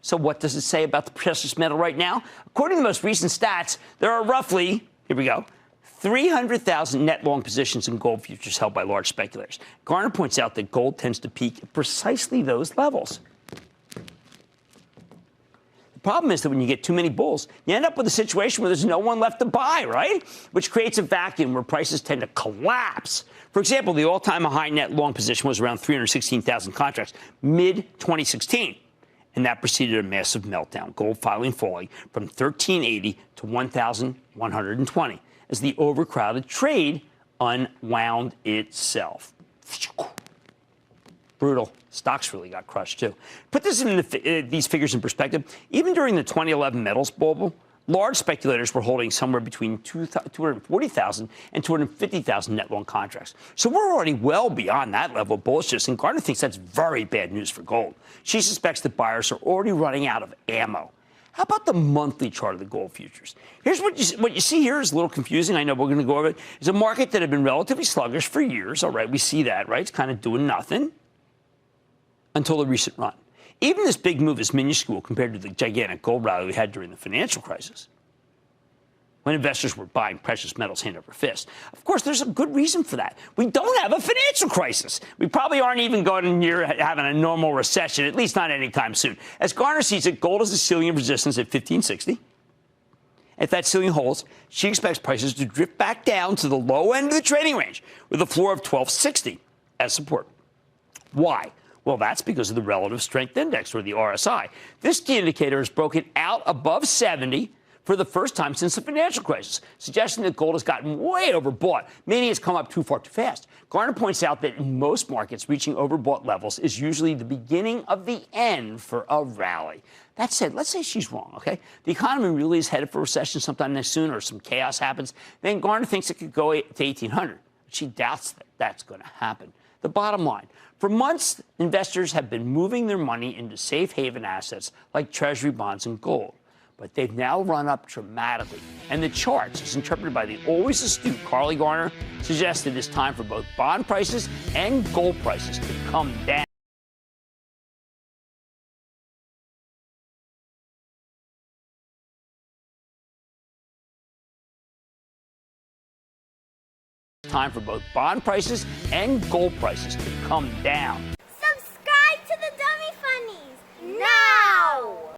So what does it say about the precious metal right now? According to the most recent stats, there are roughly, here we go, 300,000 net long positions in gold futures held by large speculators. Garner points out that gold tends to peak at precisely those levels. The problem is that when you get too many bulls, you end up with a situation where there's no one left to buy, right? Which creates a vacuum where prices tend to collapse. For example, the all-time high net long position was around 316,000 contracts mid-2016. And that preceded a massive meltdown, gold finally falling from 1,380 to 1,120 as the overcrowded trade unwound itself. Brutal. Stocks really got crushed, too. Put this in these figures in perspective. Even during the 2011 metals bubble, large speculators were holding somewhere between 240,000 and 250,000 net long contracts. So we're already well beyond that level of bullishness, and Garner thinks that's very bad news for gold. She suspects that buyers are already running out of ammo. How about the monthly chart of the gold futures? Here's what you see here is a little confusing. I know we're going to go over it. It's a market that had been relatively sluggish for years. All right, we see that, right? It's kind of doing nothing until the recent run. Even this big move is minuscule compared to the gigantic gold rally we had during the financial crisis, when investors were buying precious metals hand over fist. Of course, there's a good reason for that. We don't have a financial crisis. We probably aren't even going near having a normal recession, at least not anytime soon. As Garner sees it, gold is a ceiling of resistance at 1560. If that ceiling holds, she expects prices to drift back down to the low end of the trading range with a floor of 1260 as support. Why? Well, that's because of the relative strength index, or the RSI. This key indicator has broken out above 70 for the first time since the financial crisis, suggesting that gold has gotten way overbought, meaning it's come up too far too fast. Garner points out that in most markets, reaching overbought levels is usually the beginning of the end for a rally. That said, let's say she's wrong, okay? The economy really is headed for recession sometime next soon, or some chaos happens. Then Garner thinks it could go to 1,800. But she doubts that that's going to happen. The bottom line, for months, investors have been moving their money into safe haven assets like Treasury bonds and gold. But they've now run up dramatically. And the charts, as interpreted by the always astute Carly Garner, suggest that it's time for both bond prices and gold prices to come down. Time for both bond prices and gold prices to come down.